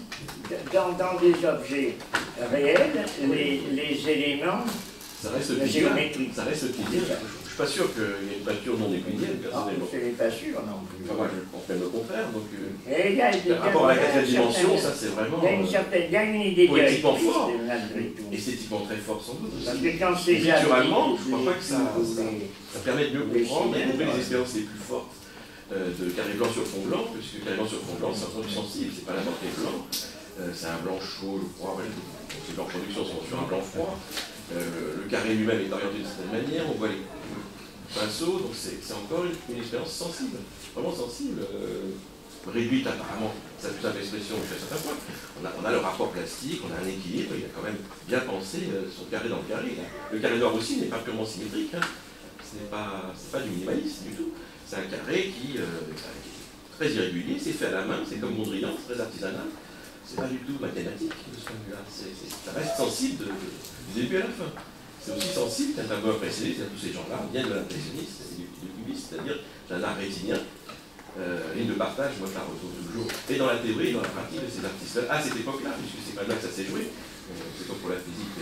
dans des objets réels les éléments géométriques. Ça reste euclidien. Je ne suis pas sûr qu'il y ait une peinture non euclidienne, personnellement. Je ne suis pas sûr non plus. Enfin, moi, je pense même le contraire. Donc, par rapport à la quatrième dimension, ça c'est vraiment. Il y a une idée poétiquement fort, malgré tout. esthétiquement très fort sans doute. Parce que quand c'est culturellement, je ne crois pas que ça permet de mieux comprendre et de trouver les expériences les plus fortes de carré blanc sur fond blanc, puisque carré blanc sur fond blanc, c'est un produit sensible, c'est pas n'importe quel blanc. C'est un blanc chaud, je crois, ces blancs production sont sur un blanc froid. Le carré lui-même est orienté d'une certaine manière, on voit les pinceaux, donc c'est encore une expérience sensible, vraiment sensible, réduite apparemment, sa plus simple expression jusqu'à un certain point. On a le rapport plastique, on a un équilibre, il a quand même bien pensé son carré dans le carré. Le carré noir aussi n'est pas purement symétrique, hein. C'est pas du minimalisme du tout. C'est un carré qui est très irrégulier, c'est fait à la main, c'est comme Mondrian, c'est très artisanal. C'est pas du tout mathématique de ce point de vue-là. Ça reste sensible du début à la fin. C'est aussi sensible qu'un tableau impressionniste, tous ces gens-là viennent de l'impressionniste et du cubiste, c'est-à-dire d'un art rétinien. Ligne de partage, moi je la retrouve toujours. Et dans la théorie, et dans la pratique de ces artistes-là, à cette époque-là, puisque c'est pas là que ça s'est joué, c'est comme pour la physique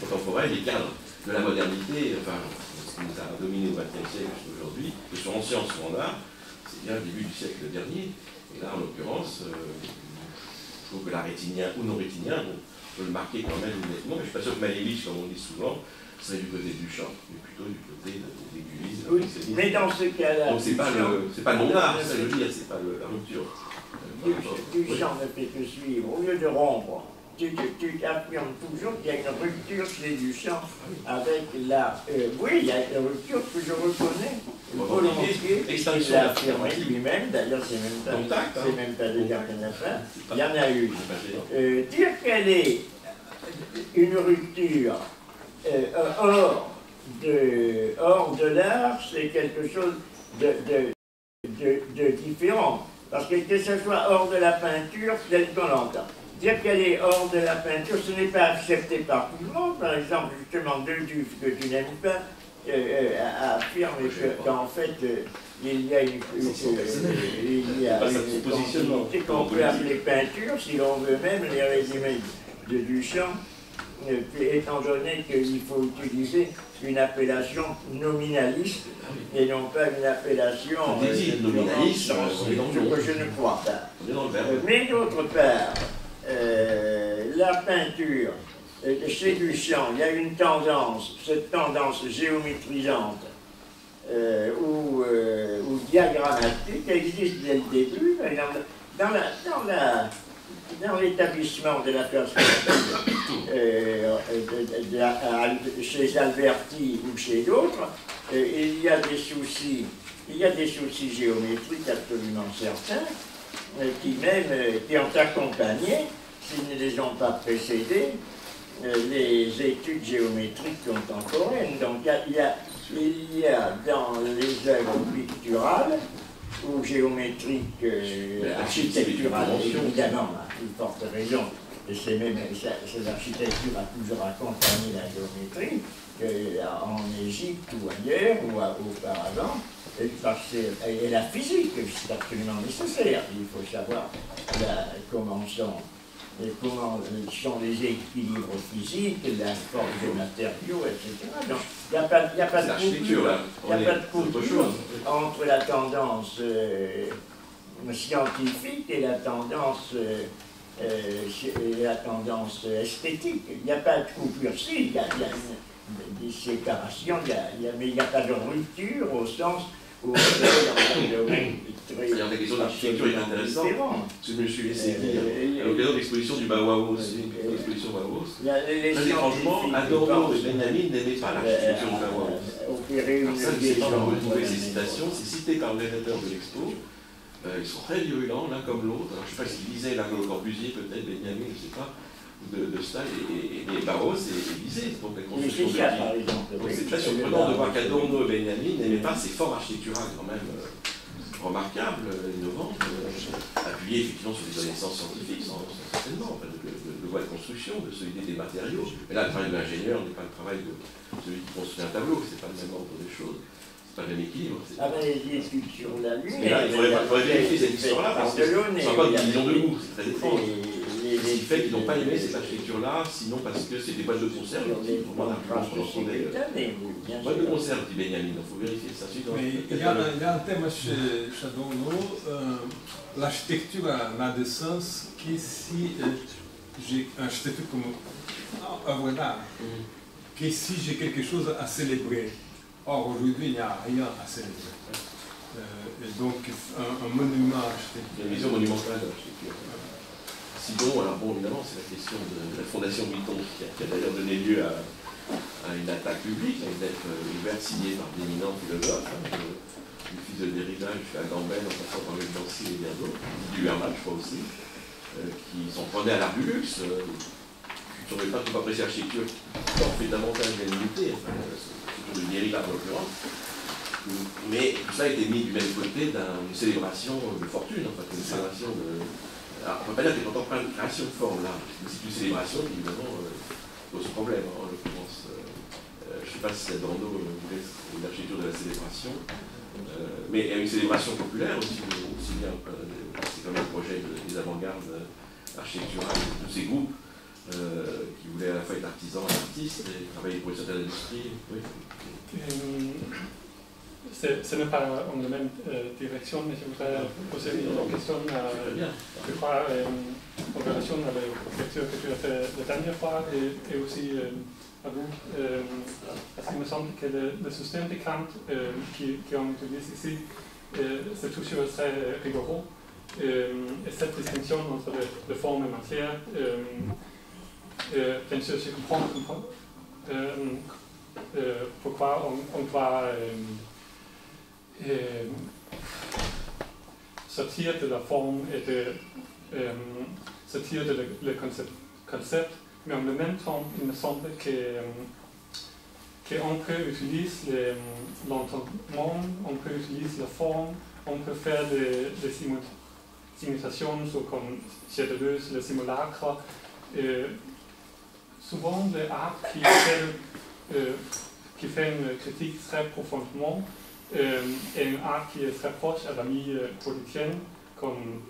contemporaine, les cadres de la modernité, enfin, ce qui nous a dominé au XXe siècle jusqu'aujourd'hui, que ce soit en sciences ou en art, c'est bien le début du siècle dernier. Et là, en l'occurrence, je trouve que l'art rétinien ou non rétinien, on peut le marquer quand même nettement, mais je ne suis pas sûr que Malevich, comme on dit souvent, serait du côté du champ, mais plutôt du côté des Gulis. Oui, mais dans ce cas-là. Donc c'est pas le non-art, c'est ça que je veux dire, c'est pas la rupture. Duchamp ne fait que suivre. Au lieu de rompre, tu affirmes toujours qu'il y a une rupture chez Duchamp avec l'art. Oui, il y a une rupture que je reconnais. Volontiers, il l'a affirmé lui-même, d'ailleurs c'est même pas de dire qu'il n'y en a pas, il y en a une. Dire qu'elle est une rupture hors de l'art, c'est quelque chose de différent. Parce que ce soit hors de la peinture, c'est tel qu'on l'entend. Dire qu'elle est hors de la peinture, ce n'est pas accepté par tout le monde. Par exemple, justement, Delduff, que tu n'aimes pas, affirme qu'en fait, il y a une possibilité qu'on peut appeler peinture, si l'on veut même les résumés de Duchamp, étant donné qu'il faut utiliser une appellation nominaliste et non pas une appellation nominaliste, que je ne crois pas. Mais d'autre part, la peinture, chez Duchamp, il y a une tendance, cette tendance géométrisante ou diagrammatique existe dès le début. Dans l'établissement de la perspective chez Alberti ou chez d'autres, il y a des soucis géométriques absolument certains qui ont accompagné, s'ils ne les ont pas précédés, les études géométriques contemporaines. Donc il y a dans les œuvres picturales ou géométriques, architecturales, évidemment, à plus forte raison, et cette architecture a toujours accompagné la géométrie, en Égypte ou ailleurs, ou auparavant, et la physique, c'est absolument nécessaire. Il faut savoir comment sont les équilibres physiques, la force des matériaux, etc. Donc, il n'y a pas de coupure entre la tendance scientifique et la tendance esthétique. Il n'y a pas de coupure. Si, il y a des séparations, mais il n'y a pas de rupture au sens ou dans un domaine très La question de l'architecture est intéressante. différent. Je me suis laissé dire à l'occasion de l'exposition du Bauhaus, l'exposition Bauhaus. Très étrangement, Adorno et Benjamin n'aimaient pas l'architecture du Bauhaus. Alors ça, je ne sais pas où retrouver ces citations, c'est cité par le rédacteur de l'expo. Ils sont très virulents, l'un comme l'autre. Alors, je ne sais pas s'ils lisaient là Le Corbusier, peut-être Benjamin, je ne sais pas, de Stahl, et Bauhaus est visé pour les constructions de villes. Donc c'est très surprenant de voir qu'Adorno et Benjamin n'aimaient pas ces formes architecturales quand même remarquables, innovantes, appuyées effectivement sur des connaissances scientifiques, certainement, de voies de construction, de solidité des matériaux. Mais là, le travail de l'ingénieur n'est pas le travail de celui qui construit un tableau, c'est pas le même ordre des choses. Pas le même équilibre. Ah ben les études sur la Lune. Mais là, il faudrait vérifier cette histoire-là, parce que ce ne sont pas une division de goût, c'est très étrange. Ce qui fait qu'ils n'ont pas aimé cette architecture-là, sinon parce que c'est des boîtes de conserve. Pour moi, boîtes de conserve, dit Benjamin, il faut vérifier ça. Mais il y a un thème chez Adorno, l'architecture n'a de sens que si j'ai une architecture comme œuvre d'art, que si j'ai quelque chose à célébrer. Or, aujourd'hui, il n'y a rien à célébrer. Et donc, un monument architectural. Une vision monumentale de l'architecture. Sinon, alors bon, évidemment, c'est la question de la Fondation Vuitton qui a d'ailleurs donné lieu à une attaque publique, une lettre ouverte signée par d'éminents philosophes, du fils de Derrida jusqu'à Gambel, en passant par le Nancy et bien d'autres, du Hermann, je crois aussi, qui s'en prenaient à l'art du luxe. Je ne saurais pas trop apprécier l'architecture, qui fait davantage de l'unité, de Derrida en l'occurrence. Mais tout ça a été mis du même côté d'une célébration de fortune, en fait, une célébration de. Alors, on ne peut pas dire qu'il est en train de création de forme là, mais c'est une célébration qui évidemment pose problème en l'occurrence. Je ne sais pas si Adorno voulait l'architecture de la célébration, mais il y a une célébration populaire aussi bien, c'est comme un projet des avant-gardes architecturales de tous ces groupes qui voulaient à la fois être artisans et artistes et travailler pour une certaine industrie. Oui. Ce n'est pas en la même direction, mais je voudrais poser une question, je crois, en relation à la lecture que tu as fait la dernière fois et aussi à vous. Parce qu'il me semble que le système de Kant qu'on utilise ici, c'est toujours très rigoureux. Et cette distinction entre les formes et matière, bien sûr, je comprends pourquoi on doit sortir de la forme et sortir de le concept, mais en même temps, il me semble qu'on peut utiliser l'entendement, on peut utiliser la forme, on peut faire des simulations, comme chez Deleuze, le simulacre. Souvent, l'art qui fait une critique très profondément, et un art qui est très proche à la vie politicienne, comme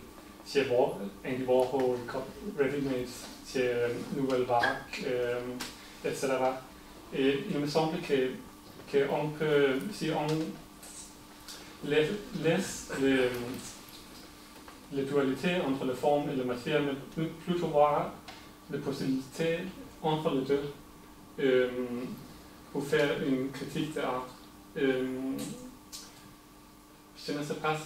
chez Andy Warhol, Ready-Made, chez Nouvelle Vague, etc. Et il me semble qu'on peut, si on laisse les dualités entre la forme et la matière, mais plutôt voir les possibilités entre les deux pour faire une critique de l'art. Je ne sais pas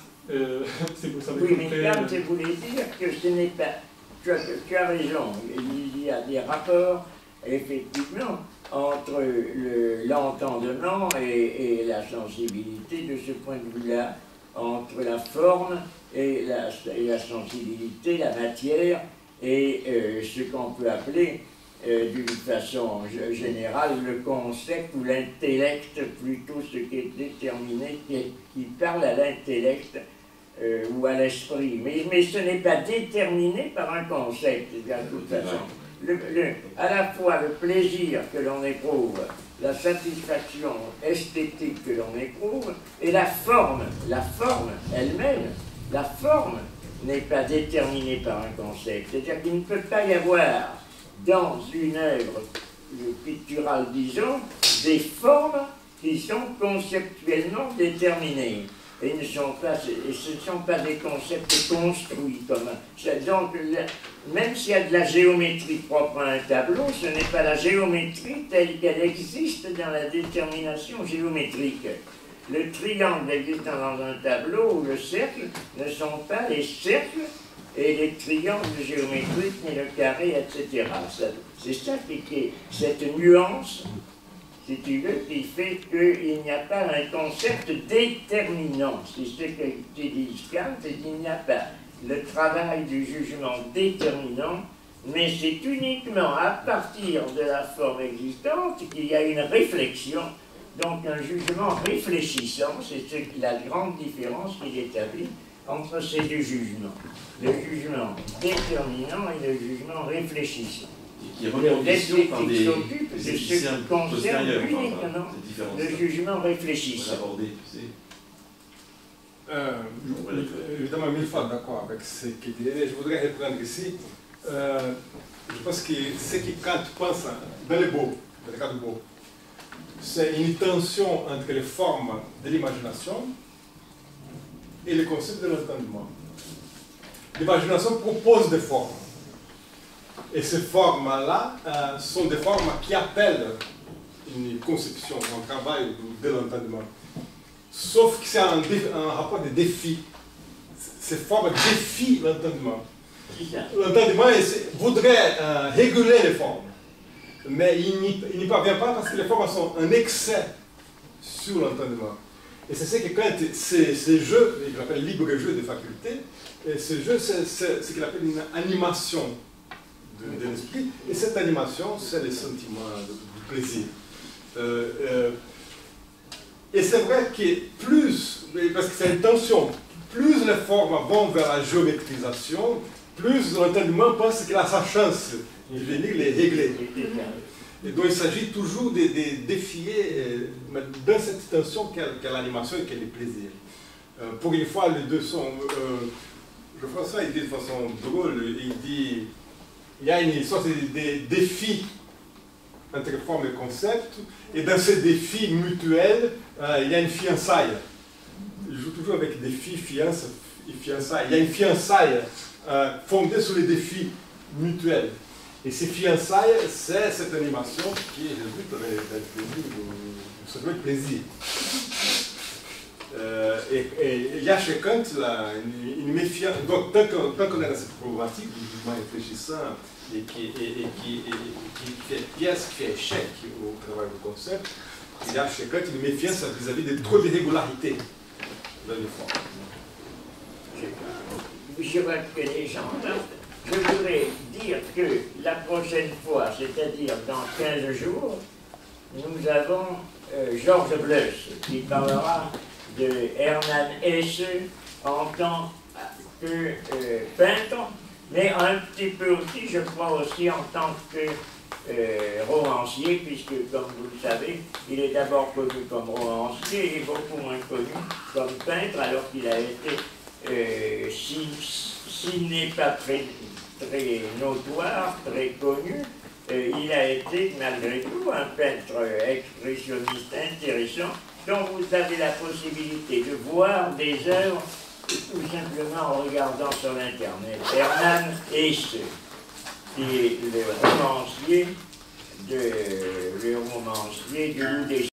si vous savez. Oui, mais Kant voulait dire que ce n'est pas. Tu as raison, il y a des rapports, effectivement, entre l'entendement et la sensibilité de ce point de vue-là, entre la forme et la sensibilité, la matière, et ce qu'on peut appeler d'une façon générale le concept ou l'intellect, plutôt ce qui est déterminé, qui parle à l'intellect ou à l'esprit. Mais ce n'est pas déterminé par un concept, de toute façon. À la fois le plaisir que l'on éprouve, la satisfaction esthétique que l'on éprouve, et la forme elle-même, la forme n'est pas déterminée par un concept. C'est-à-dire qu'il ne peut pas y avoir dans une œuvre picturale, disons, des formes qui sont conceptuellement déterminées. Et ce ne sont pas des concepts construits. Donc, même s'il y a de la géométrie propre à un tableau, ce n'est pas la géométrie telle qu'elle existe dans la détermination géométrique. le triangle existant dans un tableau ou le cercle ne sont pas les cercles et les triangles géométriques, ni le carré, etc. C'est ça qui est cette nuance, si tu veux, qui fait qu'il n'y a pas un concept déterminant. C'est ce que tu dis, Kant, c'est qu'il n'y a pas le travail du jugement déterminant, mais c'est uniquement à partir de la forme existante qu'il y a une réflexion, donc un jugement réfléchissant. C'est la grande différence qu'il établit entre ces deux jugements. Le jugement déterminant et le jugement réfléchissant. Qui est remis en question par des s'occupe de ce qui concerne uniquement le jugement réfléchissant. Évidemment, mille fois d'accord avec ce qu'il dit. Je voudrais reprendre ici. Je pense que ce qui Kant pense dans le beau, dans le cas du beau, c'est une tension entre les formes de l'imagination et le concept de l'entendement. L'imagination propose des formes. Et ces formes-là sont des formes qui appellent une conception, un travail de l'entendement. Sauf que c'est un rapport de défi. Ces formes défient l'entendement. L'entendement voudrait réguler les formes. Mais il n'y parvient pas parce que les formes sont un excès sur l'entendement. Et c'est ce que Kant, ces jeux, il appelle libre jeu des facultés, et ce jeu, c'est ce qu'il appelle une animation de l'esprit, et cette animation, c'est le sentiment du plaisir. Et c'est vrai que plus, parce que c'est une tension, plus les formes vont vers la géométrisation, plus l'entendement pense qu'il a sa chance de venir les régler. Et donc il s'agit toujours de défier, dans cette tension qu'est l'animation et qu'est le plaisir. Pour une fois, les deux sont... François, il dit de façon drôle, il dit... Il y a une sorte de défi entre forme et concept, et dans ces défis mutuels, il y a une fiançaille. Il joue toujours avec des filles, fiançailles. Il y a une fiançaille fondée sur les défis mutuels. Et ces fiançailles, c'est cette animation qui résulte dans le plaisir. Et il y a chez Kant une méfiance. Donc, tant qu'on est dans cette problématique du jugement réfléchissant et qui fait pièce, qui fait échec au travail du concept, il y a chez Kant une méfiance vis-à-vis de trop d'irrégularités dans les formes. Je vois que les gens, je voudrais dire que la prochaine fois, c'est-à-dire dans 15 jours, nous avons Georges Bleuss qui parlera de Hermann Hesse en tant que peintre, mais un petit peu aussi, je crois aussi en tant que romancier, puisque, comme vous le savez, il est d'abord connu comme romancier et beaucoup moins connu comme peintre, alors qu'il a été, s'il n'est pas très notoire, très connu, il a été malgré tout un peintre expressionniste intéressant, dont vous avez la possibilité de voir des œuvres tout simplement en regardant sur l'internet. Hermann Hesse, qui est le romancier du Loup des